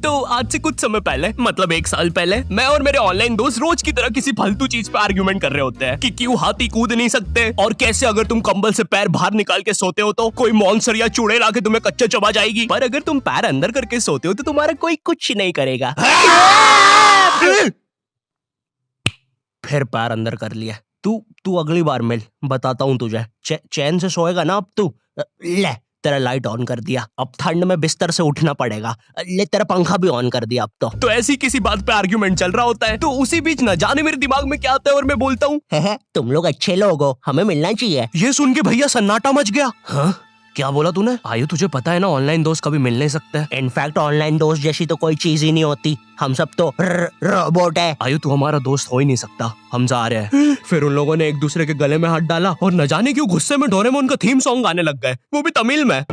तो आज से कुछ समय पहले, मतलब 1 साल पहले, मैं और मेरे ऑनलाइन दोस्त रोज की तरह किसी फालतू चीज पे आर्ग्यूमेंट कर रहे होते हैं कि क्यों हाथी कूद नहीं सकते और कैसे अगर तुम कंबल से पैर बाहर निकाल के सोते हो तो कोई मॉन्स्टर या चुड़ैल आके तुम्हें कच्चा चबा जाएगी, पर अगर तुम पैर अंदर करके सोते हो तो तुम्हारा कोई कुछ नहीं करेगा। फिर पैर अंदर कर लिया। तू अगली बार मिल, बताता हूँ तुझे। चैन से सोएगा ना अब तू। ले तेरा लाइट ऑन कर दिया, अब ठंड में बिस्तर से उठना पड़ेगा। ले तेरा पंखा भी ऑन कर दिया अब तो ऐसी किसी बात पे आर्ग्यूमेंट चल रहा होता है, तो उसी बीच न जाने मेरे दिमाग में क्या आता है और मैं बोलता हूँ, तुम लोग अच्छे लोग हो, हमें मिलना चाहिए। ये सुन के भैया सन्नाटा मच गया। हाँ क्या बोला तूने? आयु तुझे पता है ना ऑनलाइन दोस्त कभी मिल नहीं सकते। इनफैक्ट ऑनलाइन दोस्त जैसी तो कोई चीज ही नहीं होती, हम सब तो रोबोट है। आयु तू हमारा दोस्त हो ही नहीं सकता, हम जा रहे हैं। फिर उन लोगों ने एक दूसरे के गले में हाथ डाला और न जाने क्यों गुस्से में डोरेमोन का थीम सॉन्ग गाने लग गए, वो भी तमिल में।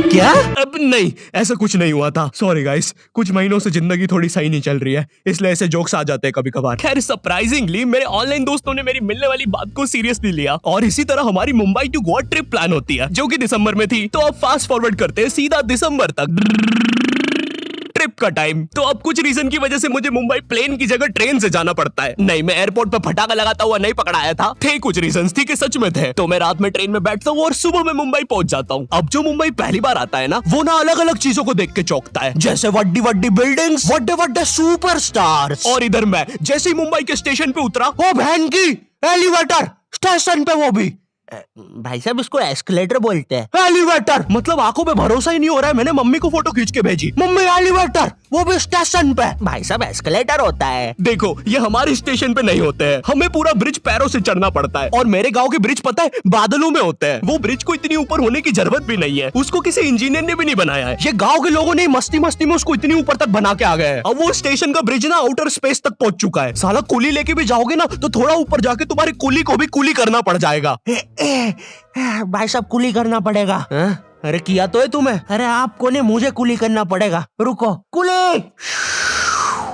क्या? अब नहीं, ऐसा कुछ नहीं हुआ था। सॉरी गाइस, कुछ महीनों से जिंदगी थोड़ी सही नहीं चल रही है, इसलिए ऐसे जोक्स आ जाते हैं कभी कभार। खैर सरप्राइजिंगली मेरे ऑनलाइन दोस्तों ने मेरी मिलने वाली बात को सीरियसली लिया और इसी तरह हमारी Mumbai to Goa trip plan होती है, जो कि दिसंबर में थी। तो अब फास्ट फॉरवर्ड करते हैं सीधा दिसंबर तक ट्रिप का टाइम। तो अब कुछ रीजन की वजह से मुझे मुंबई प्लेन की जगह ट्रेन से जाना पड़ता है। नहीं, मैं एयरपोर्ट पर फटाका लगाता हुआ नहीं पकड़ाया था, थे कुछ रीजंस, थी कि सच में थे। तो मैं रात में ट्रेन में बैठता हूँ और सुबह में मुंबई पहुंच जाता हूँ। अब जो मुंबई पहली बार आता है ना, वो ना अलग अलग चीजों को देख के चौंकता है, जैसे वड्डी वड्डी बिल्डिंग्स, वड्डे वड्डे सुपरस्टार्स। और इधर मैं जैसे ही मुंबई के स्टेशन पे उतरा, ओ बहन की एलिवेटर स्टेशन पे, वो भी भाई साहब इसको एस्केलेटर बोलते हैं। एलिवेटर मतलब आंखों पे भरोसा ही नहीं हो रहा है। मैंने मम्मी को फोटो खींच के भेजी, मम्मी एलिवेटर, वो भी स्टेशन पे। भाई साहब एस्केलेटर होता है। देखो ये हमारे स्टेशन पे नहीं होते हैं, हमें पूरा ब्रिज पैरों से चढ़ना पड़ता है। और मेरे गांव के ब्रिज पता है बादलों में होते हैं। वो ब्रिज को इतनी ऊपर होने की जरूरत भी नहीं है, उसको किसी इंजीनियर ने भी नहीं बनाया है। ये गाँव के लोगों ने मस्ती मस्ती में उसको इतनी ऊपर तक बना के आ गए। अब वो स्टेशन का ब्रिज ना आउटर स्पेस तक पहुंच चुका है। साला कुली लेके भी जाओगे ना तो थोड़ा ऊपर जाके तुम्हारी कुली को भी कुली करना पड़ जाएगा। भाई साहब कुली करना पड़ेगा। अरे किया तो है तुम्हें। अरे आपको ने मुझे कुली करना पड़ेगा। रुको, कुली।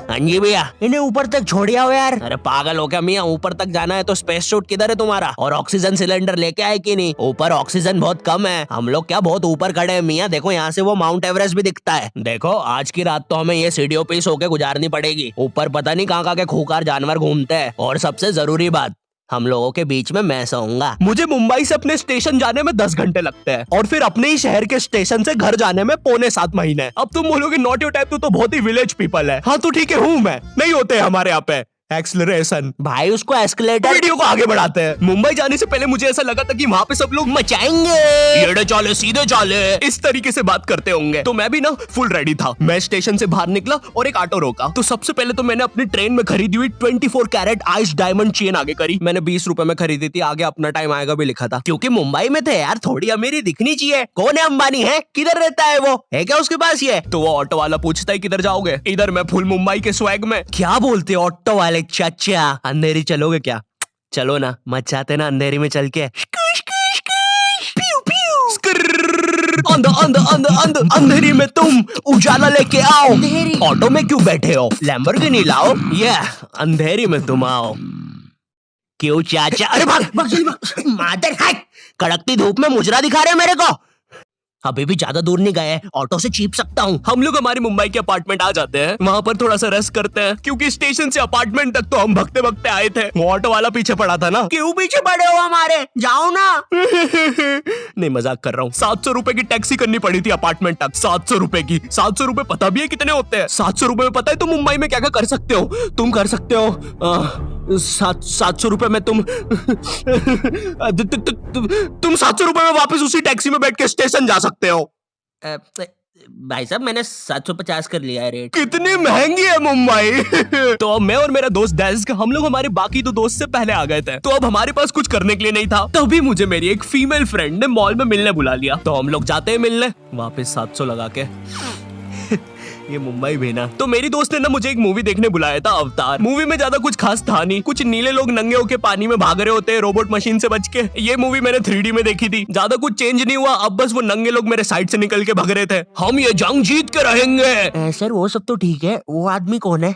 हाँ जी भैया, इन्हें ऊपर तक छोड़िया हो यार। अरे पागल हो क्या मियाँ, ऊपर तक जाना है तो स्पेस सूट किधर है तुम्हारा? और ऑक्सीजन सिलेंडर लेके आए कि नहीं? ऊपर ऑक्सीजन बहुत कम है, हम लोग क्या बहुत ऊपर खड़े हैं मियाँ। देखो यहाँ से वो माउंट एवरेस्ट भी दिखता है। देखो आज की रात तो हमें ये सीढ़ियों पे सो के गुजारनी पड़ेगी। ऊपर पता नहीं कहाँ के खूंखार जानवर घूमते हैं। और सबसे जरूरी बात, हम लोगों के बीच में मैं सोऊंगा। मुझे मुंबई से अपने स्टेशन जाने में 10 घंटे लगते हैं और फिर अपने ही शहर के स्टेशन से घर जाने में 6.25 महीने। अब तुम बोलोगे नॉट योर टाइप, तो बहुत ही विलेज पीपल है। हाँ तो ठीक है, हूँ मैं, नहीं होते हमारे यहाँ पे एक्सेलरेशन। भाई उसको एस्केलेटर। वीडियो को आगे बढ़ाते हैं। मुंबई जाने से पहले मुझे ऐसा लगा था कि वहाँ पे सब लोग मचाएंगे, एड़े चाले सीधे चाले, इस तरीके से बात करते होंगे। तो मैं भी ना फुल रेडी था। मैं स्टेशन से बाहर निकला और एक ऑटो रोका। तो सबसे पहले तो मैंने अपनी ट्रेन में खरीदी हुई 24 कैरेट आइस डायमंड चेन आगे करी। मैंने 20 रुपए में खरीदी थी, आगे अपना टाइम आएगा भी लिखा था, क्योंकि मुंबई में थे यार, थोड़ी अमीरी दिखनी चाहिए। कौन है अंबानी? है किधर रहता है वो? है क्या उसके पास ये? तो वो ऑटो वाला पूछता है किधर जाओगे? इधर मैं फुल मुंबई के स्वैग में। क्या बोलते ऑटो वाले चाचा, अंधेरी चलोगे क्या? चलो ना, मचाते ना अंधेरी में चल के। अंधेरी में तुम उजाला लेके आओ। ऑटो में क्यों बैठे हो? लैम्बोर्गिनी लाओ। ये अंधेरी में तुम आओ। क्यों चाचा? अरे भाग मादर है, कड़कती धूप में मुजरा दिखा रहे मेरे को। अभी भी ज्यादा दूर नहीं गए, ऑटो से चीप सकता हूँ। हम लोग हमारी मुंबई के अपार्टमेंट आ जाते हैं, वहाँ पर थोड़ा सा रेस्ट करते हैं, क्योंकि स्टेशन से अपार्टमेंट तक तो हम भगते भगते आए थे। वो ऑटो वाला पीछे पड़ा था ना। क्यों पीछे पड़े हो हमारे? जाओ ना। नहीं मजाक कर रहा हूँ। 700 रुपए की टैक्सी करनी पड़ी थी अपार्टमेंट तक। 700 रुपए की। 700 रुपए पता भी है कितने होते हैं? 700 रुपए में पता है तुम मुंबई में क्या क्या कर सकते हो? तुम कर सकते हो 700 रुपए में तुम 700 रुपए में वापस उसी टैक्सी में बैठ के स्टेशन जा सकते हो। भाई साहब मैंने 750 कर लिया है रेट। कितनी महंगी है मुंबई। तो अब मैं और मेरा दोस्त डेस्क, हम लोग हमारे बाकी 2 दोस्त से पहले आ गए थे। तो अब हमारे पास कुछ करने के लिए नहीं था। तभी मुझे मेरी एक फीमेल फ्रेंड ने मॉल में मिलने बुला लिया। तो हम लोग जाते हैं मिलने, वापस 700 लगा के। ये मुंबई भी ना। तो मेरी दोस्त ने ना मुझे एक मूवी देखने बुलाया था, अवतार। मूवी में ज्यादा कुछ खास था नहीं, कुछ नीले लोग नंगे होके पानी में भाग रहे होते हैं रोबोट मशीन से बच के। ये मूवी मैंने 3D में देखी थी, ज्यादा कुछ चेंज नहीं हुआ। अब बस वो नंगे लोग मेरे साइड से निकल के भाग रहे थे। हम ये जंग जीत के रहेंगे। सर वो सब तो ठीक है, वो आदमी कौन है?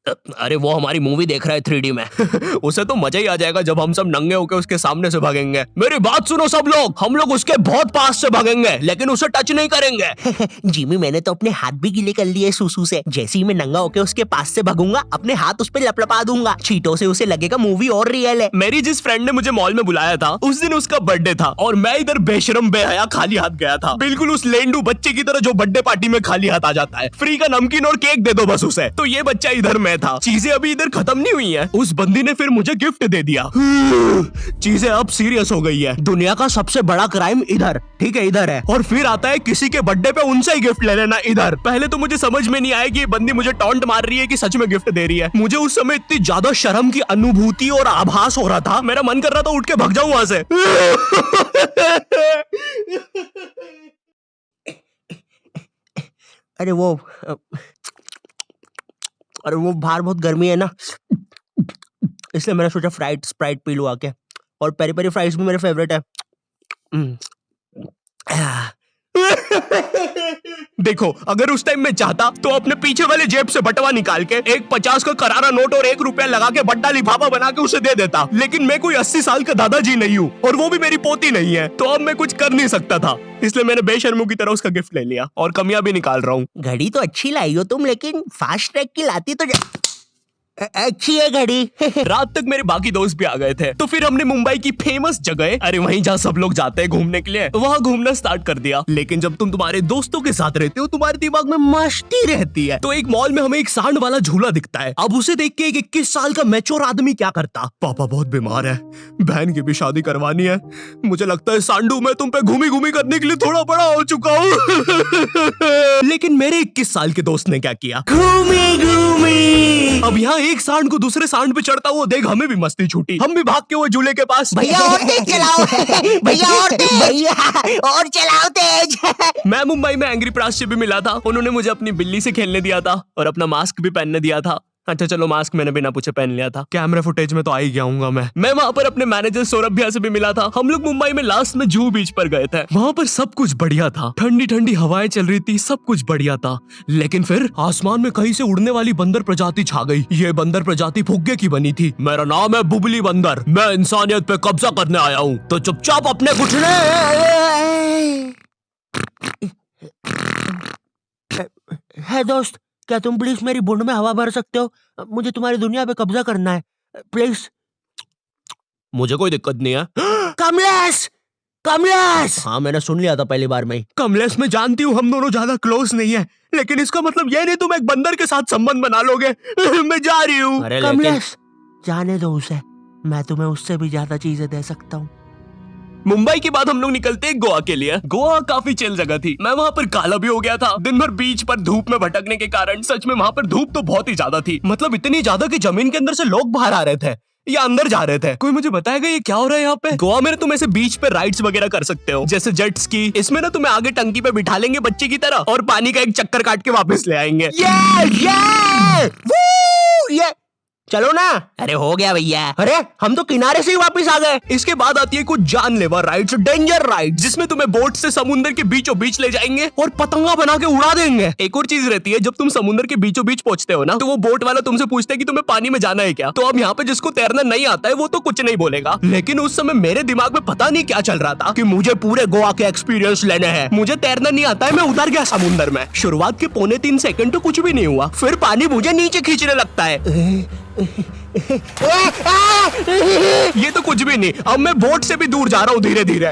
अरे वो हमारी मूवी देख रहा है 3D में। उसे तो मजा ही आ जाएगा जब हम सब नंगे होकर उसके सामने से भागेंगे। मेरी बात सुनो सब लोग, हम लोग उसके बहुत पास से भागेंगे लेकिन उसे टच नहीं करेंगे। जिमी मैंने तो अपने हाथ भी गीले कर लिए सुसु से। जैसे ही मैं नंगा होकर उसके पास से भागूंगा अपने हाथ उस पे लपलपा दूंगा, छींटों से उसे लगेगा मूवी और रियल है। मेरी जिस फ्रेंड ने मुझे मॉल में बुलाया था उस दिन उसका बर्थडे था और मैं इधर बेशरम बेहया खाली हाथ गया था, बिल्कुल उस लेंडू बच्चे की तरह जो बर्थडे पार्टी में खाली हाथ आ जाता है। फ्री का नमकीन और केक दे दो बस उसे। तो ये बच्चा इधर मैं था। चीजें अभी इधर खत्म नहीं हुई हैं। उस बंदी ने फिर मुझे गिफ्ट दे दिया। चीजें अब सीरियस हो गई है। दुनिया का सबसे बड़ा क्राइम इधर, ठीक है इधर है, और फिर आता है किसी के बर्थडे पे उनसे ही गिफ्ट ले लेना इधर। पहले तो मुझे समझ में नहीं आया कि ये बंदी मुझे टॉन्ट मार रही है कि सच में गिफ्ट दे रही है। मुझे उस समय इतनी ज्यादा शर्म की अनुभूति और आभास हो रहा था, मेरा मन कर रहा था उठ के भाग जाऊं वहां से। अरे वो बाहर बहुत गर्मी है ना, इसलिए मैंने सोचा स्प्राइट पी लूं आके। और पेरी पेरी फ्राइज भी मेरे फेवरेट है। देखो अगर उस टाइम में चाहता तो अपने पीछे वाले जेब से बटवा निकाल के एक 50 का करारा नोट और 1 रुपया लगा के बड्डा लिफाफा बना के उसे दे देता, लेकिन मैं कोई 80 साल का दादाजी नहीं हूँ और वो भी मेरी पोती नहीं है, तो अब मैं कुछ कर नहीं सकता था। इसलिए मैंने बेशर्मों की तरह उसका गिफ्ट ले लिया और कमियां भी निकाल रहा हूँ। घड़ी तो अच्छी लाई हो तुम, लेकिन फास्ट ट्रैक की लाती तो अच्छी है घड़ी। रात तक मेरे बाकी दोस्त भी आ गए थे, तो फिर हमने मुंबई की फेमस जगह, अरे वहीं जहाँ सब लोग जाते हैं घूमने के लिए, वहाँ घूमना स्टार्ट कर दिया। लेकिन जब तुम तुम्हारे दोस्तों के साथ रहते हो तुम्हारे दिमाग में मस्ती रहती है। तो एक मॉल में हमें एक सांड वाला झूला दिखता है। अब उसे देख के एक 21 साल का मैच्योर आदमी क्या करता, पापा बहुत बीमार है, बहन की भी शादी करवानी है, मुझे लगता है सांडू मैं तुम पे घूमी घूमी करने के लिए थोड़ा बड़ा हो चुका हूँ। लेकिन मेरे 21 साल के दोस्त ने क्या किया, घूमी घूमी। अब यहाँ एक सांड को दूसरे सांड पे चढ़ता हुआ देख हमें भी मस्ती छूटी। हम भी भाग के वो झूले के पास, भैया और तेज चलाओ, भैया और तेज, भैया और चलाओ तेज। मैं मुंबई में एंग्री प्रास से भी मिला था। उन्होंने मुझे अपनी बिल्ली से खेलने दिया था और अपना मास्क भी पहनने दिया था। अच्छा चलो मास्क मैंने बिना पूछे पहन लिया था, कैमरा फुटेज में तो आ ही गया हूँ मैं वहाँ पर अपने मैनेजर सौरभ भैया से भी मिला था। हम लोग मुंबई में लास्ट में जूहू बीच पर गए थे। वहाँ पर सब कुछ बढ़िया था, ठंडी ठंडी हवाएं चल रही थी, सब कुछ बढ़िया था। लेकिन फिर आसमान में कहीं से उड़ने वाली बंदर प्रजाति छा गई। ये बंदर प्रजाति फुग्गे की बनी थी। मेरा नाम है बुबली बंदर, मैं इंसानियत पे कब्जा करने आया हूँ, तो चुपचाप अपने घुटने। है दोस्त, क्या तुम प्लीज मेरी बुंड में हवा भर सकते हो? मुझे तुम्हारी दुनिया पे कब्जा करना है प्लीज। मुझे कोई दिक्कत नहीं है। कमलेश, कमलेश। हाँ मैंने सुन लिया था पहली बार में। कमलेश मैं जानती हूँ हम दोनों ज्यादा क्लोज नहीं है, लेकिन इसका मतलब ये नहीं तुम एक बंदर के साथ संबंध बना लोगे। मैं जा रही हूँ। कमलेश जाने दो उसे, मैं तुम्हें उससे भी ज्यादा चीजें दे सकता हूँ। मुंबई के बाद हम लोग निकलते हैं गोवा के लिए। गोवा काफी चिल जगह थी। मैं वहाँ पर काला भी हो गया था दिन भर बीच पर धूप में भटकने के कारण। सच में वहाँ पर धूप तो बहुत ही ज्यादा थी, मतलब इतनी ज्यादा कि जमीन के अंदर से लोग बाहर आ रहे थे या अंदर जा रहे थे। कोई मुझे बताएगा ये क्या हो रहा है यहाँ पे? गोवा में तुम ऐसे बीच पे राइड्स वगैरह कर सकते हो, जैसे जेट स्की। इसमें ना तुम्हें आगे टंकी पे बिठा लेंगे बच्चे की तरह और पानी का एक चक्कर काट के वापस ले आएंगे। ये चलो ना। अरे हो गया भैया, अरे हम तो किनारे से ही वापस आ गए। इसके बाद आती है कुछ जानलेवा राइड्स, डेंजर राइड, जिसमें तुम्हें बोट से समुद्र के बीचों बीच ले जाएंगे और पतंगा बना के उड़ा देंगे। एक और चीज रहती है, जब तुम समुद्र के बीचों बीच पहुंचते हो ना, तो वो बोट वाला तुमसे पूछता है कि तुम्हें पानी में जाना है क्या। तो अब यहाँ पे जिसको तैरना नहीं आता है वो तो कुछ नहीं बोलेगा, लेकिन उस समय मेरे दिमाग में पता नहीं क्या चल रहा था कि मुझे पूरे गोवा के एक्सपीरियंस लेने हैं। मुझे तैरना नहीं आता है, मैं उतर गया समुद्र में। शुरुआत के 3.25 सेकंड तो कुछ भी नहीं हुआ, फिर पानी मुझे नीचे खींचने लगता है। ये तो कुछ भी नहीं, अब मैं बोट से भी दूर जा रहा हूँ धीरे धीरे।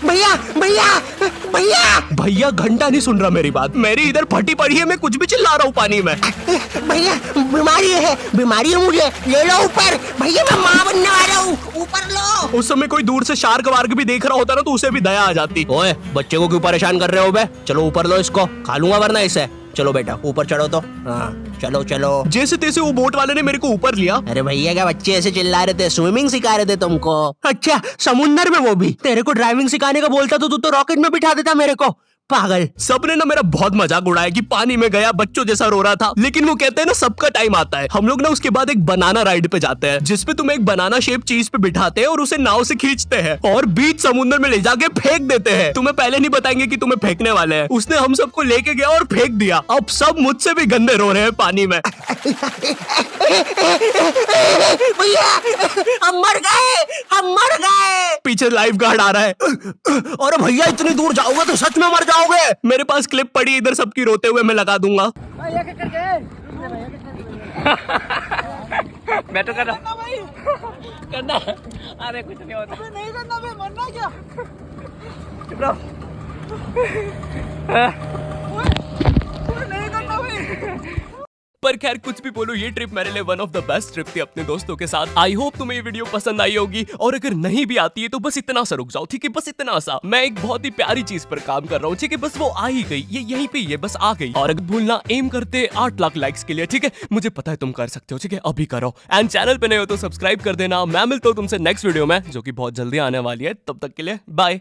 भैया भैया भैया भैया घंटा नहीं सुन रहा मेरी बात, मेरी इधर फटी पड़ी है, मैं कुछ भी चिल्ला रहा हूँ पानी में। भैया बीमारी है मुझे, ले लो ऊपर। भैया मैं माँ बनने वाला हूँ, ऊपर लो। उस समय कोई दूर से शार्क वार्क भी देख रहा होता ना तो उसे भी दया आ जाती। ओए बच्चे को क्यों परेशान कर रहे हो बे? चलो ऊपर लो इसको, खा लूंगा वरना इसे। चलो बेटा ऊपर चढ़ो तो। हाँ चलो चलो। जैसे तैसे वो बोट वाले ने मेरे को ऊपर लिया। अरे भैया क्या बच्चे ऐसे चिल्ला रहे थे, स्विमिंग सिखा रहे थे तुमको? अच्छा समुंदर में, वो भी तेरे को ड्राइविंग सिखाने का बोलता तो तू तो रॉकेट में बिठा देता मेरे को। पागल। सबने ना मेरा बहुत मजाक उड़ाया कि पानी में गया बच्चों जैसा रो रहा था, लेकिन वो कहते हैं ना सबका टाइम आता है। हम लोग ना उसके बाद एक बनाना राइड पे जाते हैं, जिसपे तुम्हें एक बनाना शेप चीज पे बिठाते हैं और उसे नाव से खींचते हैं और बीच समुद्र में ले जाके फेंक देते हैं। तुम्हें पहले नहीं बताएंगे कि तुम्हें फेंकने वाले हैं। उसने हम सबको लेके गया और फेंक दिया। अब सब मुझसे भी गंदे रो रहे हैं पानी में। भैया हम मर गए, हम मर गए। पीछे लाइफ गार्ड आ रहा है। अरे भैया इतनी दूर जाओगे तो सच में मर जाओगे। मेरे पास क्लिप पड़ी इधर सबकी रोते हुए, मैं लगा दूंगा। मैं तो करना करना। अरे कुछ नहीं होता। नहीं करना भाई, मरना क्या? चुप रहो। नहीं करना भाई। पर खैर कुछ भी बोलो, ये ट्रिप मेरे लिए one of the best trip थी अपने दोस्तों के साथ। आई होप तुम्हें ये वीडियो पसंद आई होगी, और अगर नहीं भी आती है तो बस इतना सा रुक जाओ, ठीक है? बस इतना सा। मैं एक बहुत ही प्यारी चीज पर काम कर रहा हूँ, ठीक है? बस वो आ ही गई, ये यहीं पे ये बस आ गई। और अगर भूलना एम करते 8 लाख लाइक्स के लिए, ठीक है? मुझे पता है तुम कर सकते हो, ठीक है? अभी करो। एंड चैनल पे नए हो तो सब्सक्राइब कर देना। मैं मिलता हूँ तुमसे नेक्स्ट वीडियो में, जो कि बहुत जल्दी आने वाली है। तब तक के लिए बाय।